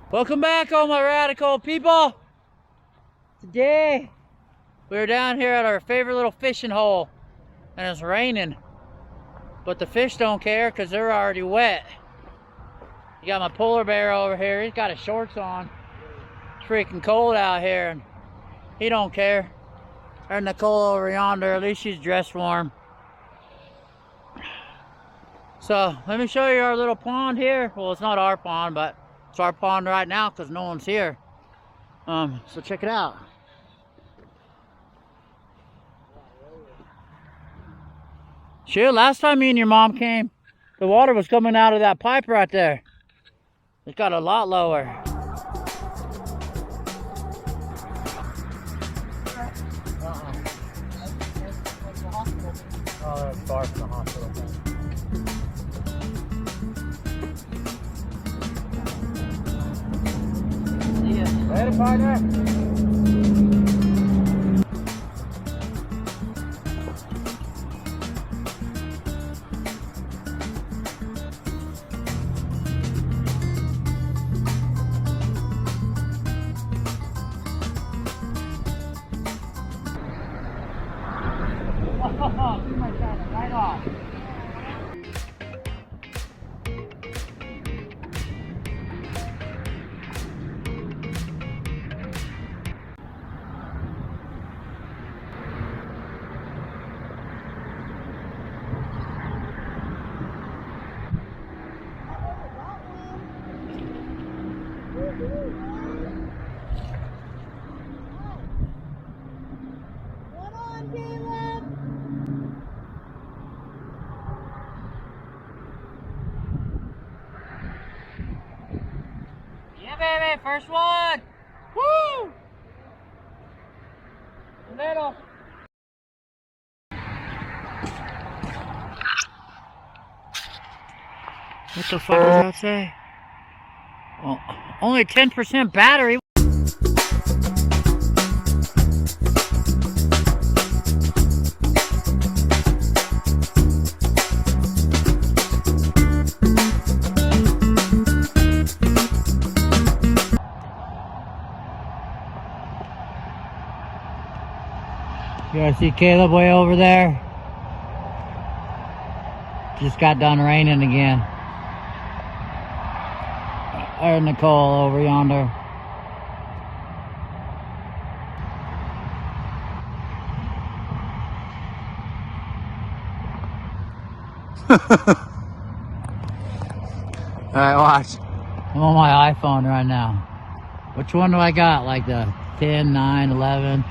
Welcome back, all my radical people. Today, we're down here at our favorite little fishing hole, and it's raining. But the fish don't care because they're already wet. You got my polar bear over here. He's got his shorts on. It's freaking cold out here, and he don't care. There's Nicole over yonder. At least she's dressed warm. So, let me show you our little pond here. Well, it's not our pond, but it's our pond right now because no one's here. So check it out. Shoot, last time me and your mom came, the water was coming out of that pipe right there. It's got a lot lower. Oh, that's far from the hospital. Later, partner. Oh, you might shine it right off. Come on, Caleb. Yeah, baby, first one. Woo! Little. What the fuck does that say? Oh, only 10% battery. You guys see Caleb way over there? Just got done raining again. There's Nicole over yonder. Alright, watch. I'm on my iPhone right now. Which one do I got? Like the 10, 9, 11?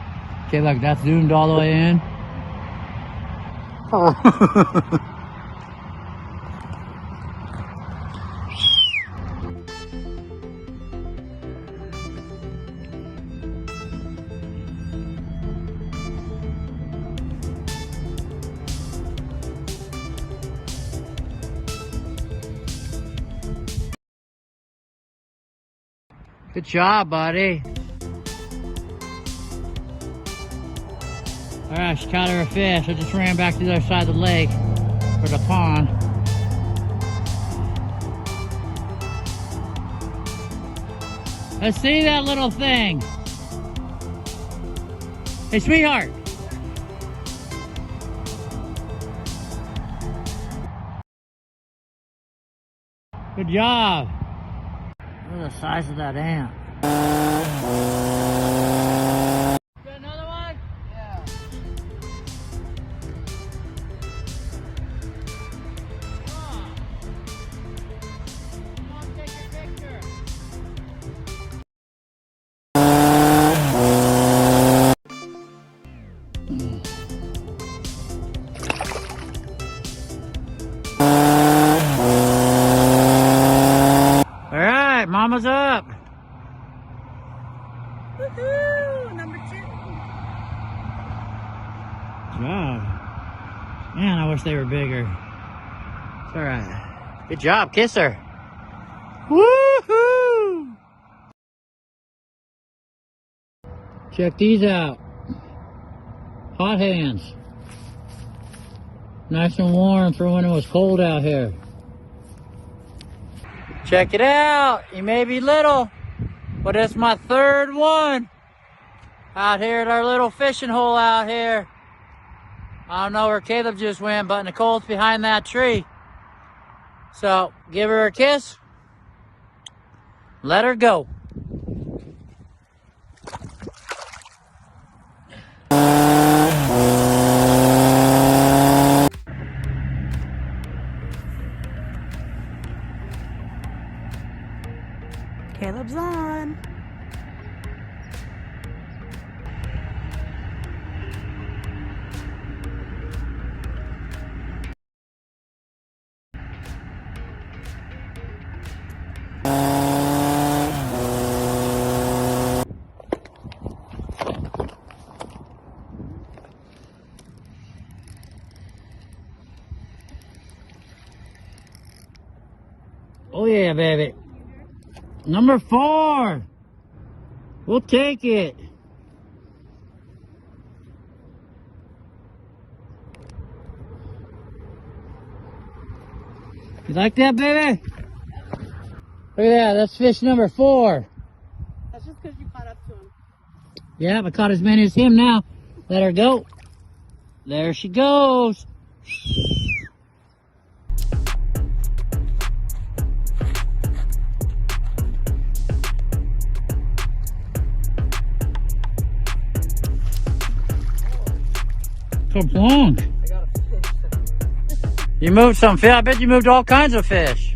Okay, look, that's zoomed all the way in. Oh. Good job, buddy. Alright, she caught her a fish. I just ran back to the other side of the lake, or the pond. Let's see that little thing. Hey, sweetheart. Good job. Look at the size of that ant. Got another one? Yeah. Come on, take your picture. All right, mama's up. Woohoo! Number 2. Good job. Man, I wish they were bigger. It's all right. Good job. Kiss her. Woohoo! Check these out. Hot hands. Nice and warm for when it was cold out here. Check it out. You may be little, But it's my third one out here at our little fishing hole out here. I don't know where Caleb just went, but Nicole's behind that tree. So give her a kiss. Let her go. Caleb's on. Oh yeah, baby. Number 4. We'll take it. You like that, baby? Look at that. That's fish number 4. That's just because you caught up to him. Yeah, I caught as many as him now. Let her go. There she goes. Long. You moved some fish. I bet you moved all kinds of fish.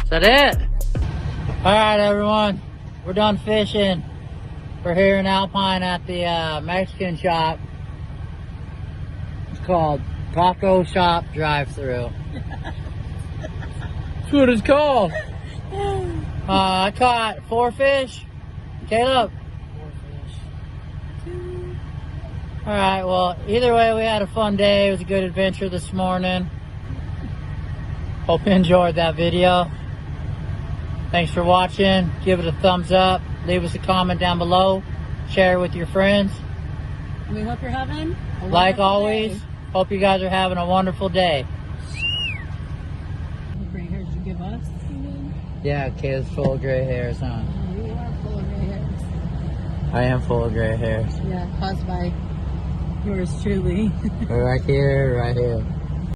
Is that it? All right, everyone. We're done fishing. We're here in Alpine at the Mexican shop. It's called Taco Shop Drive-Thru. That's what it's called. I caught 4 fish. Caleb? 4 fish. 2. Alright, well, either way, we had a fun day. It was a good adventure this morning. Hope you enjoyed that video. Thanks for watching. Give it a thumbs up. Leave us a comment down below. Share it with your friends. And we hope you're having a Like wonderful always, day. hope you guys are having a wonderful day. What gray hairs did you give us? You mean? Yeah, Caleb's full of gray hairs, huh? You are full of gray hairs. I am full of gray hairs. Yeah, caused by yours truly. Right here, right here.